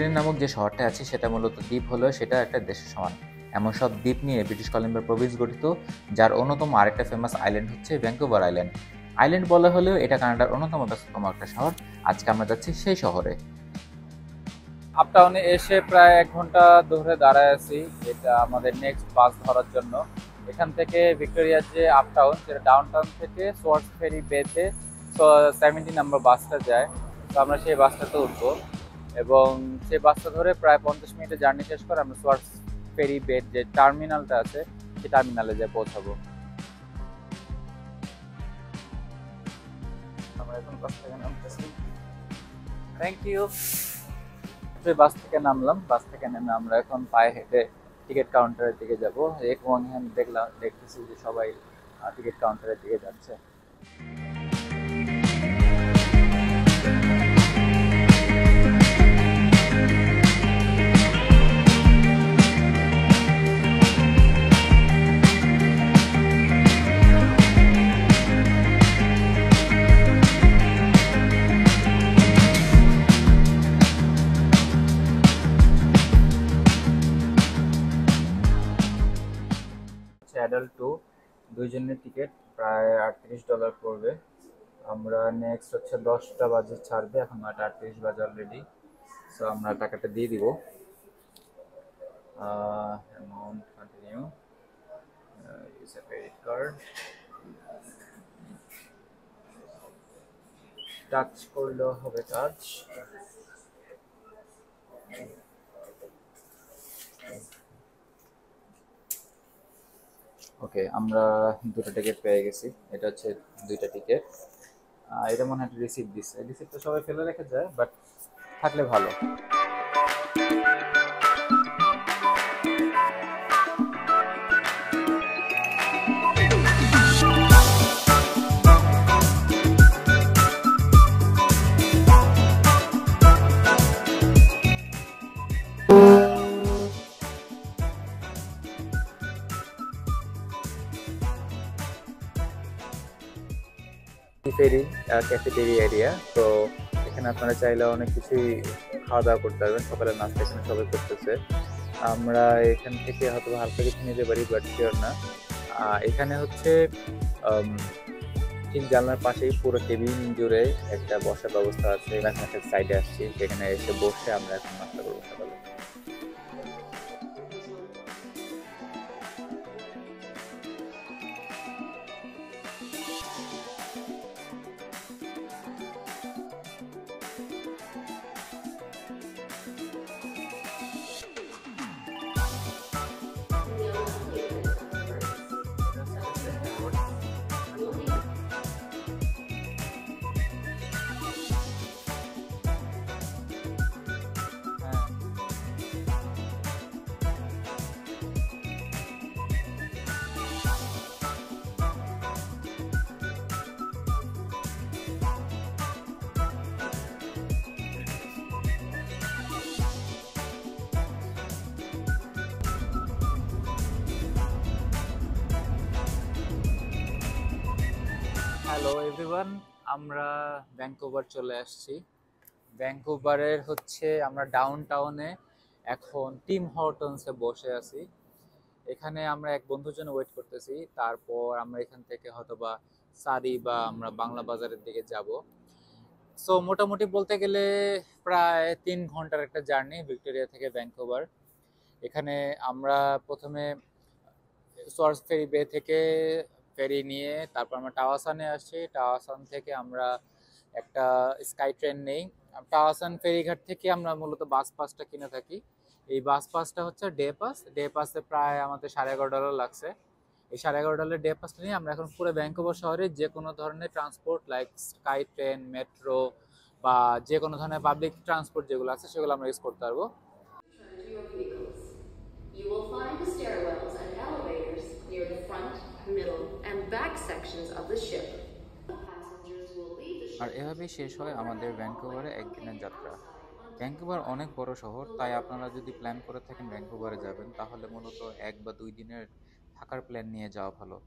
Island নামক যে শহরটা আছে সেটা মূলত দ্বীপ হলেও সেটা একটা দেশের সমান। এমন সব দ্বীপ নিয়ে ব্রিটিশ কলম্বিয়ার প্রভিন্স গঠিত, যার অন্যতম আরেকটা ফেমাস আইল্যান্ড হচ্ছে ভ্যাঙ্কুভার আইল্যান্ড। আইল্যান্ড বলা হলেও এটা কানাডার অন্যতম ব্যস্ততম একটা শহর। আজকে আমরা যাচ্ছি সেই শহরে। আপটাউনে এসে প্রায় 1 ঘন্টা ধরে দাঁড়ায় আছি, এটা আমাদের নেক্সট বাস ধরার জন্য। এখান থেকে ভিক্টোরিয়ার যে আপটাউন, সেটা ডাউনটাউন থেকে সোয়ার্স ফেরি বেতে 70 নম্বর বাসটা যায়। তো আমরা সেই বাসটাতে উঠবো এবং সেই বাসটা ধরে প্রায় 50 মিনিটের জার্নি শেষ করে আমরা সোয়ার্স ফেরি বেট যে টার্মিনালটা আছে সেই টার্মিনালে যেয়ে পৌঁছাবো। আমরা এখন বাস থেকে নামতেছি। Thank you. বাস থেকে নামলাম, বাস থেকে নেমে আমরা এখন পায়ে হেঁটে টিকিট কাউন্টারের দিকে যাব। এবং দেখতেছি যে সবাই টিকিট কাউন্টারের দিকে যাচ্ছে। অ্যাডাল্ট 2 দুইজনের টিকিট প্রায় $38 পড়বে। আমরা নেক্সট হচ্ছে 10টা বাজে ছাড়বে, এখন 9:38 বাজে অলরেডি। সো আমরা টাকাটা দিয়ে দিব। Amount continue, use a credit card, touch করলেও হবে কাজ। ওকে, আমরা দুটো টিকিট পেয়ে গেছি। এটা হচ্ছে দুইটা টিকিট। এটা মনে হয় একটা রিসিপ্ট দিচ্ছে। রিসিপ্ট তো সবাই ফেলে রেখে যায়, বাট থাকলে ভালো। ফেরি ক্যাফেটেরিয়া এরিয়া, তো এখানে আপনারা চাইলে অনেক কিছুই খাওয়া দাওয়া করতে পারবেন। সকালের নাস্তা এখানে সবাই করতেছে। আমরা এখান থেকে হয়তো হালকা কিছু নিতে পারি, বাট শিওর না। এখানে হচ্ছে ঠিক জানলার পাশেই পুরো কেবিন জুড়ে একটা বসার ব্যবস্থা আছে। এখন একটা সাইডে আসছি, সেখানে এসে বসে আমরা এখন নাস্তা করবো সকালে। হ্যালো এভরিওয়ান, আমরা ভ্যাঙ্কুভার চলে আসছি। ভ্যাঙ্কুভারের হচ্ছে আমরা ডাউন টাউনে এখন টিম হর্টনসে বসে আছি। এখানে আমরা এক বন্ধুর জন্য ওয়েট করতেছি। তারপর আমরা এখান থেকে হয়তোবা সারি বা আমরা বাংলা বাজারের দিকে যাব। সো মোটামুটি বলতে গেলে প্রায় 3 ঘন্টার একটা জার্নি ভিক্টোরিয়া থেকে ভ্যাঙ্কুভার। এখানে আমরা প্রথমে সোয়ার্স ফেরি বে থেকে ফেরি নিয়ে তারপর আমরা টাওয়াসানে আসছি। টাওয়াসান থেকে আমরা একটা স্কাই ট্রেন নেই। টাওয়াসান ফেরিঘাট থেকে আমরা মূলত বাস পাসটা কিনে থাকি। এই বাস পাসটা হচ্ছে ডে পাস। ডে পাসে প্রায় আমাদের $11.5 লাগছে। এই $11.5 ডে পাসটা নিয়ে আমরা এখন পুরো ভ্যাঙ্কুভার শহরে যে কোনো ধরনের transport like sky train, metro বা যে কোনো ধরনের পাবলিক ট্রান্সপোর্ট যেগুলো আছে সেগুলো আমরা ইউজ করতে পারবো। You will find the stairwells and elevators near the front, middle, and back sections of the ship. Passengers will leave the ship. আর এভাবেই শেষ হয় আমাদের ভ্যাঙ্কুভারে একদিনের যাত্রা। ভ্যাঙ্কুভার অনেক বড় শহর, তাই আপনারা যদি প্ল্যান করে থাকেন ভ্যাঙ্কুভারে যাবেন, তাহলে মূলত 1 বা 2 দিনের থাকার প্ল্যান নিয়ে যাওয়া ভালো।